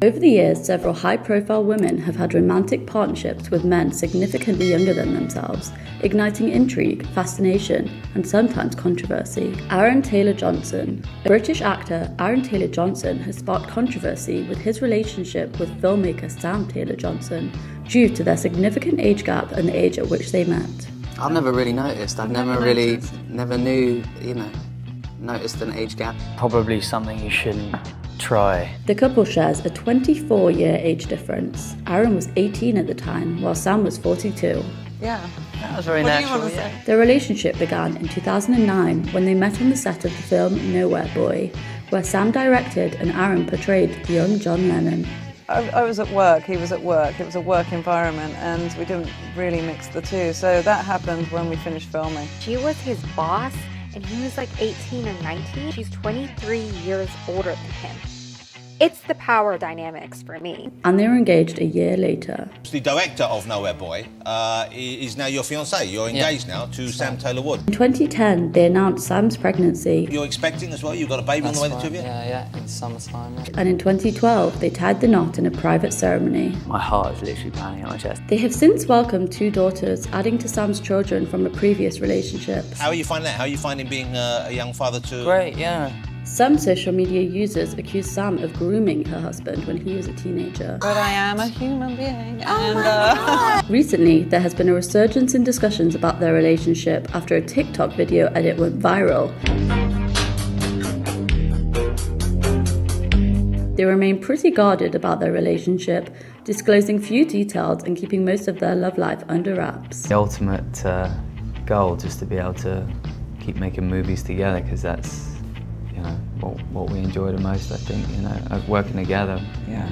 Over the years, several high-profile women have had romantic partnerships with men significantly younger than themselves, igniting intrigue, fascination, and sometimes controversy. Aaron Taylor-Johnson. British actor Aaron Taylor-Johnson has sparked controversy with his relationship with filmmaker Sam Taylor-Johnson due to their significant age gap and the age at which they met. I've never really noticed. I've never knew, noticed an age gap. Probably something you shouldn't try. The couple shares a 24-year age difference. Aaron was 18 at the time, while Sam was 42. Yeah, that was very natural. Their relationship began in 2009 when they met on the set of the film Nowhere Boy, where Sam directed and Aaron portrayed young John Lennon. I was at work, he was at work. It was a work environment and we didn't really mix the two. So that happened when we finished filming. She was his boss and he was like 18 or 19. She's 23 years older than him. It's the power dynamics for me. And they were engaged a year later. The director of Nowhere Boy is now your fiancé. You're engaged now to Sam Taylor-Wood. In 2010, they announced Sam's pregnancy. You're expecting as well? You've got a baby on the way, the two of you? Yeah, in summertime. And in 2012, they tied the knot in a private ceremony. My heart is literally pounding on my chest. They have since welcomed 2 daughters, adding to Sam's children from a previous relationship. How are you finding that? How are you finding being a young father to... Great, yeah. Some social media users accuse Sam of grooming her husband when he was a teenager. But I am a human being and Recently, there has been a resurgence in discussions about their relationship after a TikTok video edit went viral. They remain pretty guarded about their relationship, disclosing few details and keeping most of their love life under wraps. The ultimate goal, just to be able to keep making movies together, because that's what we enjoy the most, I think, working together. Yeah.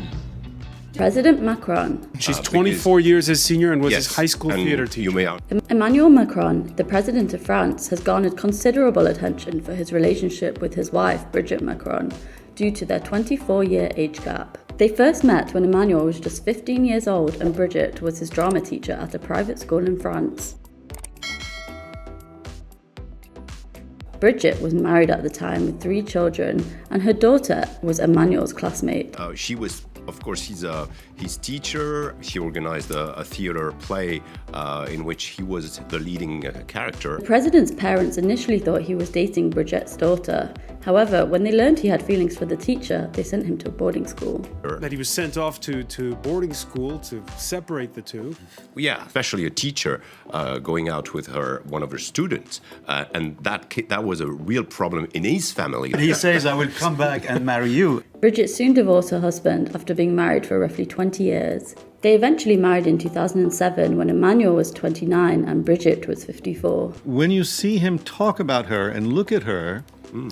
President Macron. She's 24 years his senior and was his high school theater teacher. Emmanuel Macron, the president of France, has garnered considerable attention for his relationship with his wife, Brigitte Macron, due to their 24-year age gap. They first met when Emmanuel was just 15 years old and Brigitte was his drama teacher at a private school in France. Brigitte was married at the time with 3 children, and her daughter was Emmanuel's classmate. She was, of course, his teacher. She organized a theater play in which he was the leading character. The president's parents initially thought he was dating Brigitte's daughter. However, when they learned he had feelings for the teacher, they sent him to a boarding school. That he was sent off to boarding school to separate the two. Yeah, especially a teacher going out with one of her students, and that was a real problem in his family. He says, "I will come back and marry you." Brigitte soon divorced her husband after being married for roughly 20 years. They eventually married in 2007 when Emmanuel was 29 and Brigitte was 54. When you see him talk about her and look at her,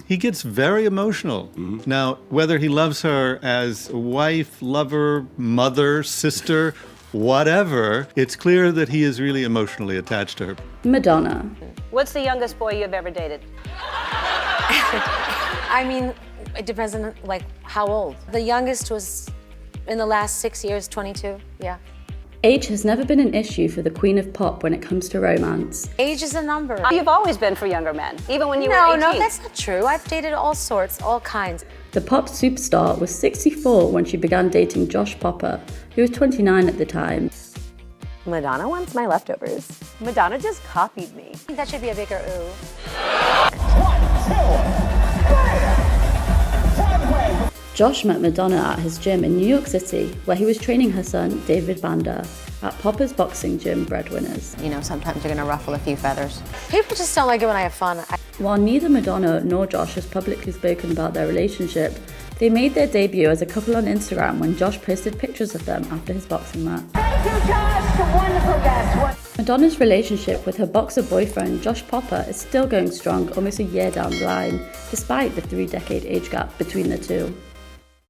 he gets very emotional. Now, whether he loves her as a wife, lover, mother, sister, whatever, it's clear that he is really emotionally attached to her. Madonna. What's the youngest boy you've ever dated? I mean, it depends on, how old. The youngest was, in the last 6 years, 22, yeah. Age has never been an issue for the queen of pop when it comes to romance. Age is a number. You've always been for younger men, even when you were 18. No, that's not true. I've dated all sorts, all kinds. The pop superstar was 64 when she began dating Josh Popper, who was 29 at the time. Madonna wants my leftovers. Madonna just copied me. I think that should be a bigger ooh. 1, 2, 3. Josh met Madonna at his gym in New York City, where he was training her son, David Vander, at Popper's boxing gym Breadwinners. Sometimes you're gonna ruffle a few feathers. People just don't like it when I have fun. While neither Madonna nor Josh has publicly spoken about their relationship, they made their debut as a couple on Instagram when Josh posted pictures of them after his boxing match. Thank you, Josh. Wonderful guest. Madonna's relationship with her boxer boyfriend, Josh Popper, is still going strong almost a year down the line, despite the 3-decade age gap between the two.